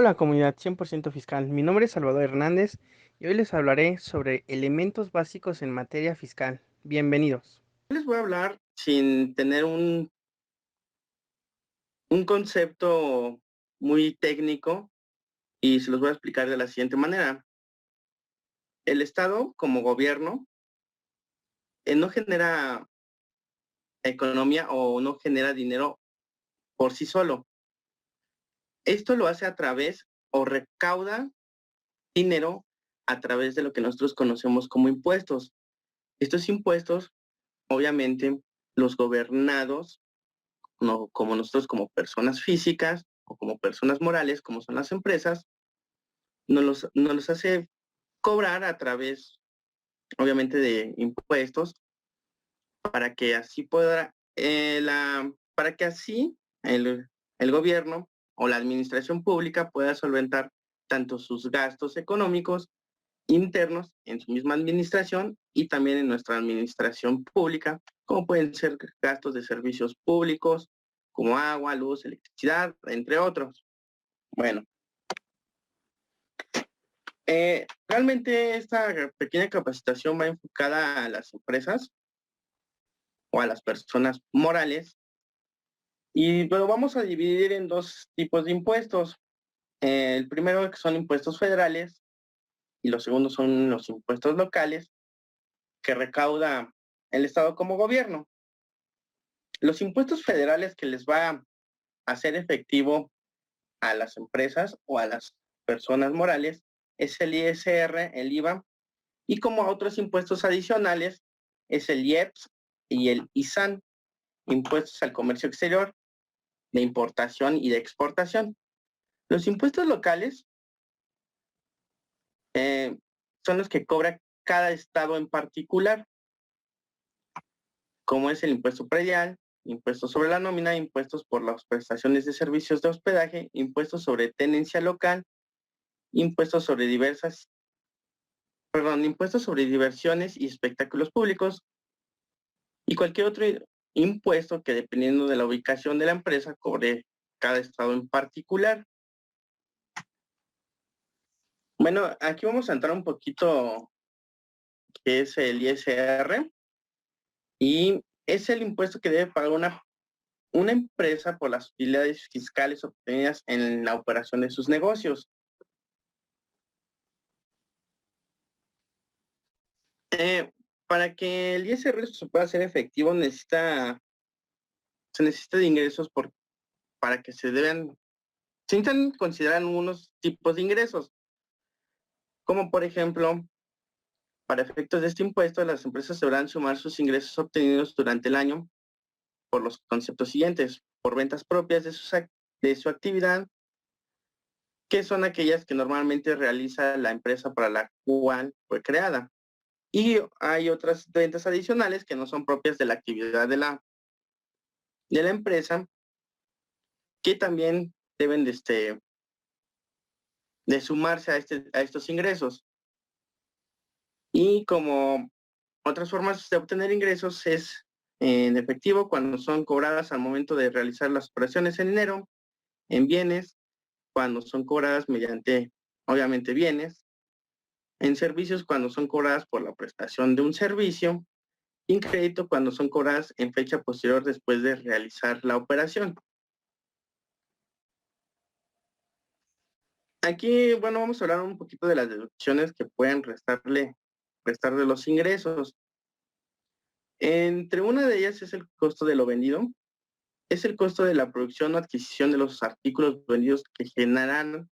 Hola comunidad 100% fiscal, mi nombre es Salvador Hernández y hoy les hablaré sobre elementos básicos en materia fiscal. Bienvenidos. Les voy a hablar sin tener un concepto muy técnico y se los voy a explicar de la siguiente manera. El Estado como gobierno no genera economía o no genera dinero por sí solo. Esto lo hace a través o recauda dinero a través de lo que nosotros conocemos como impuestos. Estos impuestos, obviamente, los gobernados, no, como nosotros como personas físicas o como personas morales, como son las empresas, nos los hace cobrar a través, obviamente, de impuestos para que así para que así el gobierno o la administración pública pueda solventar tanto sus gastos económicos internos en su misma administración y también en nuestra administración pública, como pueden ser gastos de servicios públicos, como agua, luz, electricidad, entre otros. Bueno, realmente esta pequeña capacitación va enfocada a las empresas o a las personas morales y lo vamos a dividir en dos tipos de impuestos. El primero que son impuestos federales y los segundos son los impuestos locales que recauda el Estado como gobierno. Los impuestos federales que les va a hacer efectivo a las empresas o a las personas morales es el ISR, el IVA, y como otros impuestos adicionales es el IEPS y el ISAN, impuestos al comercio exterior, de importación y de exportación. Los impuestos locales eh, son los que cobra cada estado en particular, como es el impuesto predial, impuestos sobre la nómina, impuestos por las prestaciones de servicios de hospedaje, impuestos sobre tenencia local, impuestos sobre impuestos sobre diversiones y espectáculos públicos y cualquier otro impuesto que dependiendo de la ubicación de la empresa cobre cada estado en particular. Bueno, aquí vamos a entrar un poquito que es el ISR y es el impuesto que debe pagar una empresa por las utilidades fiscales obtenidas en la operación de sus negocios. Eh, para que el ISR se pueda hacer efectivo se necesita de ingresos para que se necesitan considerar algunos tipos de ingresos, como por ejemplo, para efectos de este impuesto, las empresas deberán sumar sus ingresos obtenidos durante el año por los conceptos siguientes: por ventas propias de su actividad, que son aquellas que normalmente realiza la empresa para la cual fue creada. Y hay otras ventas adicionales que no son propias de la actividad de la empresa, que también deben de sumarse a estos ingresos. Y como otras formas de obtener ingresos es en efectivo cuando son cobradas al momento de realizar las operaciones en dinero, en bienes, cuando son cobradas mediante, obviamente, bienes, en servicios cuando son cobradas por la prestación de un servicio, y en crédito cuando son cobradas en fecha posterior después de realizar la operación. Aquí, bueno, vamos a hablar un poquito de las deducciones que pueden restar de los ingresos. Entre una de ellas es el costo de lo vendido, es el costo de la producción o adquisición de los artículos vendidos que generan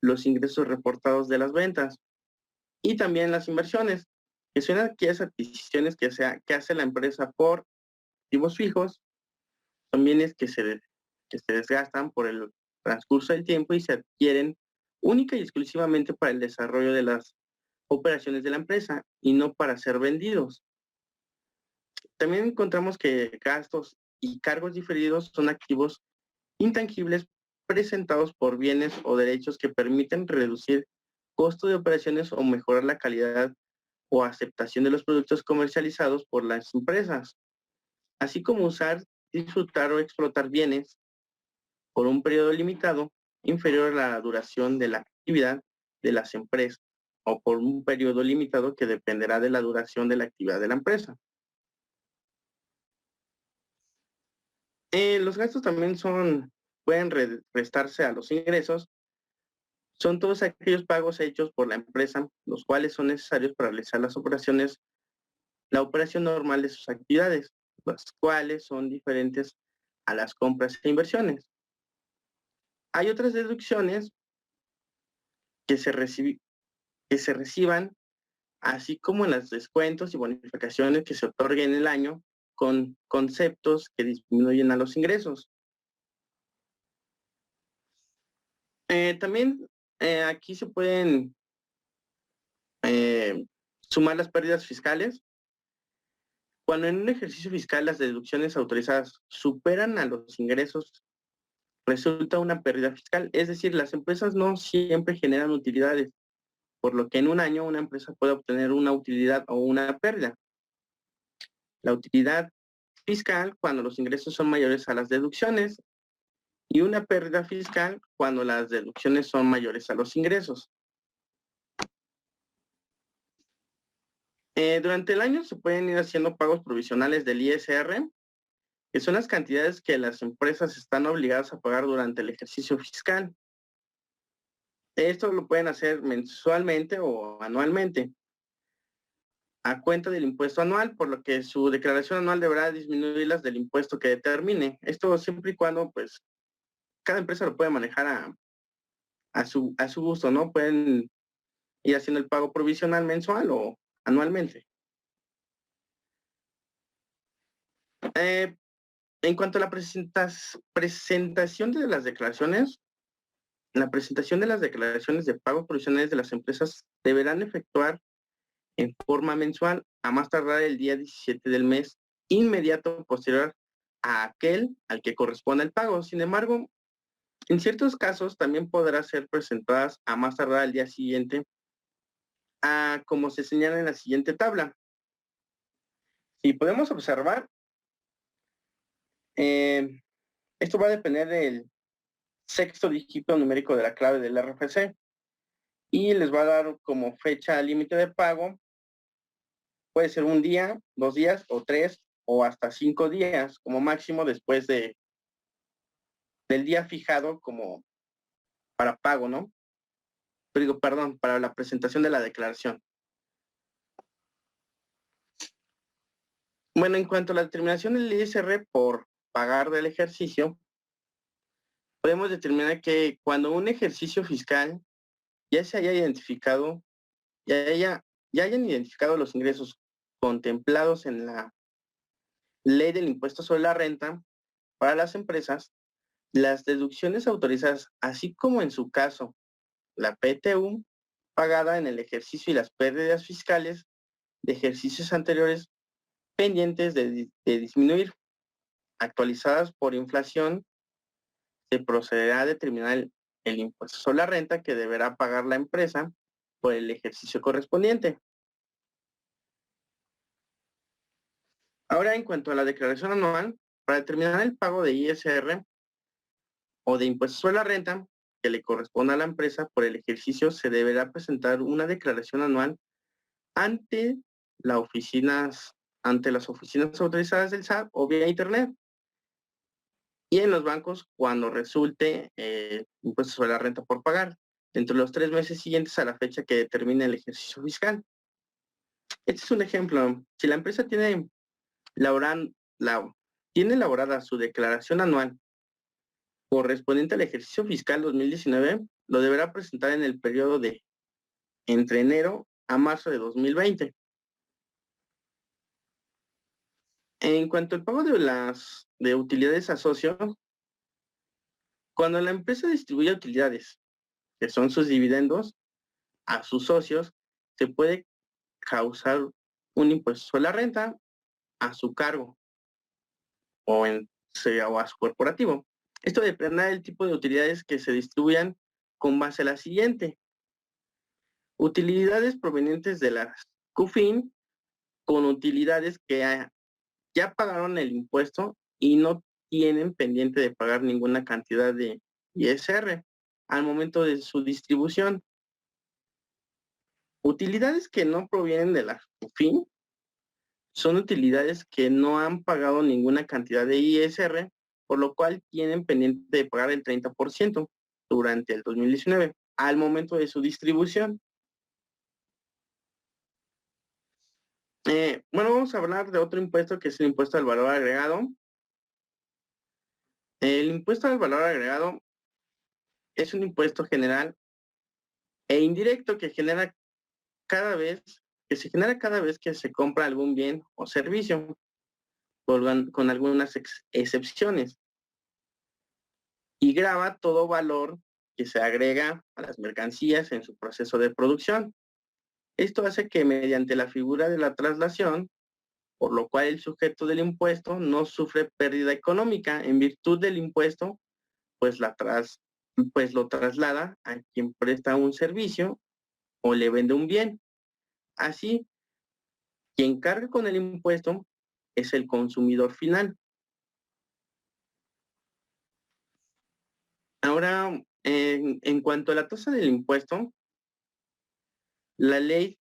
los ingresos reportados de las ventas. Y también las inversiones, que son aquellas adquisiciones que hace la empresa por activos fijos, son bienes que se desgastan por el transcurso del tiempo y se adquieren única y exclusivamente para el desarrollo de las operaciones de la empresa y no para ser vendidos. También encontramos que gastos y cargos diferidos son activos intangibles presentados por bienes o derechos que permiten reducir costo de operaciones o mejorar la calidad o aceptación de los productos comercializados por las empresas, así como usar, disfrutar o explotar bienes por un periodo limitado inferior a la duración de la actividad de las empresas o por un periodo limitado que dependerá de la duración de la actividad de la empresa. Los gastos también pueden restarse a los ingresos. Son todos aquellos pagos hechos por la empresa, los cuales son necesarios para realizar la operación normal de sus actividades, las cuales son diferentes a las compras e inversiones. Hay otras deducciones que que se reciban, así como en los descuentos y bonificaciones que se otorguen en el año con conceptos que disminuyen a los ingresos. También aquí se pueden eh, sumar las pérdidas fiscales. Cuando en un ejercicio fiscal las deducciones autorizadas superan a los ingresos, resulta una pérdida fiscal. Es decir, las empresas no siempre generan utilidades, por lo que en un año una empresa puede obtener una utilidad o una pérdida. La utilidad fiscal cuando los ingresos son mayores a las deducciones y una pérdida fiscal cuando las deducciones son mayores a los ingresos. Durante el año se pueden ir haciendo pagos provisionales del ISR, que son las cantidades que las empresas están obligadas a pagar durante el ejercicio fiscal. Esto lo pueden hacer mensualmente o anualmente, a cuenta del impuesto anual, por lo que su declaración anual deberá disminuirlas del impuesto que determine. Esto siempre y cuando, pues, cada empresa lo puede manejar a su gusto, ¿no? Pueden ir haciendo el pago provisional mensual o anualmente. Eh, en cuanto a la presentación de las declaraciones, la presentación de las declaraciones de pagos provisionales de las empresas deberán efectuar en forma mensual a más tardar el día 17 del mes inmediato posterior a aquel al que corresponda el pago. Sin embargo, en ciertos casos también podrá ser presentadas a más tardar el día siguiente, como se señala en la siguiente tabla. Si podemos observar, eh, esto va a depender del sexto dígito numérico de la clave del RFC y les va a dar como fecha límite de pago. Puede ser un día, 2 días o 3 o hasta 5 días como máximo después del día fijado como para pago, ¿no? Pero digo, perdón, para la presentación de la declaración. Bueno, en cuanto a la determinación del ISR por pagar del ejercicio, podemos determinar que cuando un ejercicio fiscal ya se haya identificado, ya hayan identificado los ingresos contemplados en la ley del impuesto sobre la renta para las empresas, las deducciones autorizadas, así como en su caso la PTU pagada en el ejercicio y las pérdidas fiscales de ejercicios anteriores pendientes de disminuir, actualizadas por inflación, se procederá a determinar el impuesto sobre la renta que deberá pagar la empresa por el ejercicio correspondiente. Ahora, en cuanto a la declaración anual, para determinar el pago de ISR o de impuestos sobre la renta que le corresponda a la empresa por el ejercicio, se deberá presentar una declaración anual ante ante las oficinas autorizadas del SAT o vía internet. Y en los bancos cuando resulte impuestos sobre la renta por pagar, dentro de los 3 meses siguientes a la fecha que determine el ejercicio fiscal. Este es un ejemplo. Si la empresa laboran, tiene elaborada su declaración anual correspondiente al ejercicio fiscal 2019, lo deberá presentar en el periodo de entre enero a marzo de 2020. En cuanto al pago de utilidades a socios, cuando la empresa distribuye utilidades, que son sus dividendos, a sus socios, se puede causar un impuesto sobre la renta a su cargo o a su corporativo. Esto dependerá del tipo de utilidades que se distribuyan con base a la siguiente. Utilidades provenientes de las CUFIN con utilidades que ya pagaron el impuesto y no tienen pendiente de pagar ninguna cantidad de ISR. al momento de su distribución. Utilidades que no provienen de la fin son utilidades que no han pagado ninguna cantidad de ISR, por lo cual tienen pendiente de pagar el 30% durante el 2019, al momento de su distribución. Bueno, vamos a hablar de otro impuesto que es el impuesto al valor agregado. El impuesto al valor agregado es un impuesto general e indirecto que se genera cada vez que se compra algún bien o servicio, con algunas excepciones, y grava todo valor que se agrega a las mercancías en su proceso de producción. Esto hace que mediante la figura de la traslación, por lo cual el sujeto del impuesto no sufre pérdida económica en virtud del impuesto, pues, pues lo traslada a quien presta un servicio o le vende un bien. Así, quien carga con el impuesto es el consumidor final. Ahora, en cuanto a la tasa del impuesto, la ley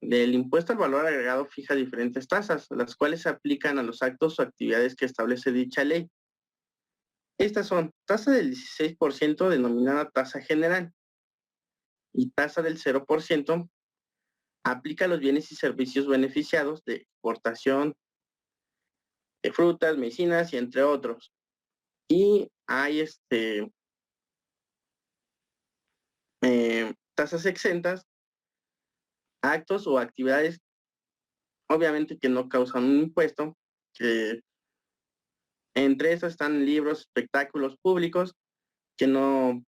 del impuesto al valor agregado fija diferentes tasas, las cuales se aplican a los actos o actividades que establece dicha ley. Estas son tasa del 16% denominada tasa general y tasa del 0% aplica a los bienes y servicios beneficiados de exportación de frutas, medicinas y entre otros. Y hay tasas exentas, actos o actividades, obviamente que no causan un impuesto, que entre esas están libros, espectáculos públicos, que no,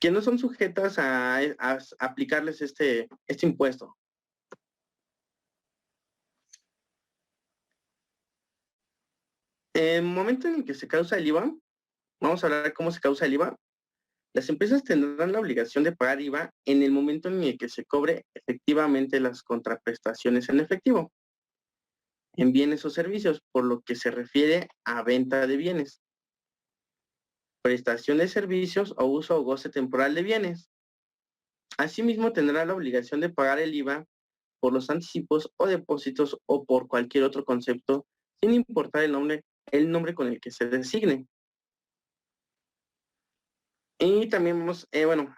que no son sujetas a aplicarles este impuesto. En el momento en el que se causa el IVA, vamos a hablar de cómo se causa el IVA. Las empresas tendrán la obligación de pagar IVA en el momento en el que se cobre efectivamente las contraprestaciones en efectivo, en bienes o servicios, por lo que se refiere a venta de bienes, prestación de servicios o uso o goce temporal de bienes. Asimismo, tendrá la obligación de pagar el IVA por los anticipos o depósitos o por cualquier otro concepto, sin importar el nombre con el que se designe. Y también bueno,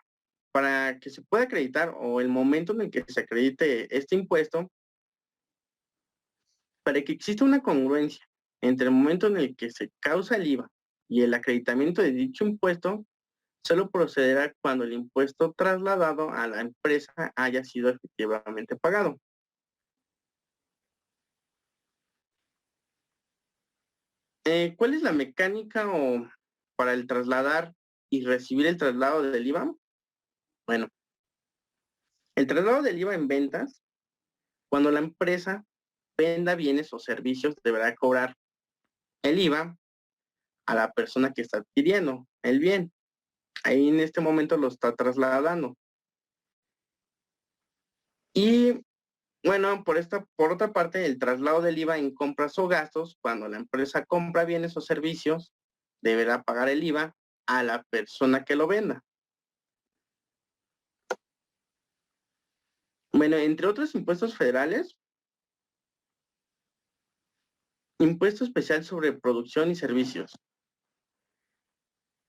para que se pueda acreditar o el momento en el que se acredite este impuesto, para que exista una congruencia entre el momento en el que se causa el IVA y el acreditamiento de dicho impuesto, solo procederá cuando el impuesto trasladado a la empresa haya sido efectivamente pagado. ¿Cuál es la mecánica para el trasladar y recibir el traslado del IVA? Bueno, el traslado del IVA en ventas, cuando la empresa venda bienes o servicios, deberá cobrar el IVA a la persona que está adquiriendo el bien. Ahí en este momento lo está trasladando. Y bueno, por otra parte, el traslado del IVA en compras o gastos, cuando la empresa compra bienes o servicios, deberá pagar el IVA a la persona que lo venda. Bueno, entre otros impuestos federales, impuesto especial sobre producción y servicios.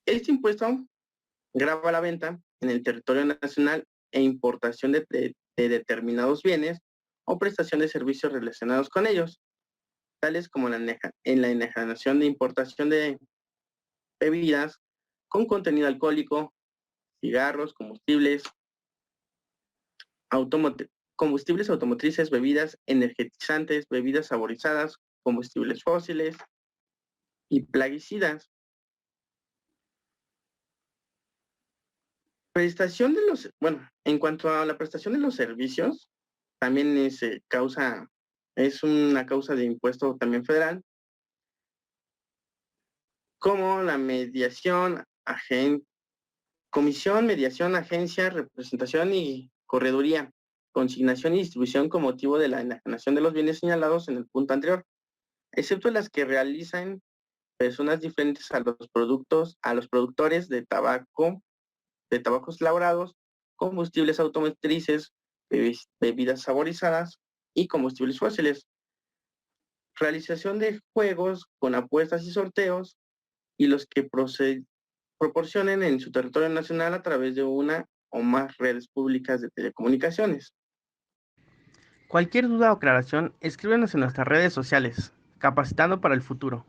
Este impuesto grava la venta en el territorio nacional e importación de determinados bienes o prestación de servicios relacionados con ellos, tales como en la enajenación de importación de bebidas con contenido alcohólico, cigarros, combustibles automotrices, bebidas energetizantes, bebidas saborizadas, combustibles fósiles y plaguicidas. En cuanto a la prestación de los servicios, también es una causa de impuesto también federal, como la comisión, mediación, agencia, representación y correduría, consignación y distribución con motivo de la enajenación de los bienes señalados en el punto anterior, excepto las que realizan personas diferentes a los productores de tabaco, de tabacos elaborados, combustibles automotrices, bebidas saborizadas y combustibles fósiles. Realización de juegos con apuestas y sorteos y los que proporcionen en su territorio nacional a través de una o más redes públicas de telecomunicaciones. Cualquier duda o aclaración, escríbenos en nuestras redes sociales. Capacitando para el futuro.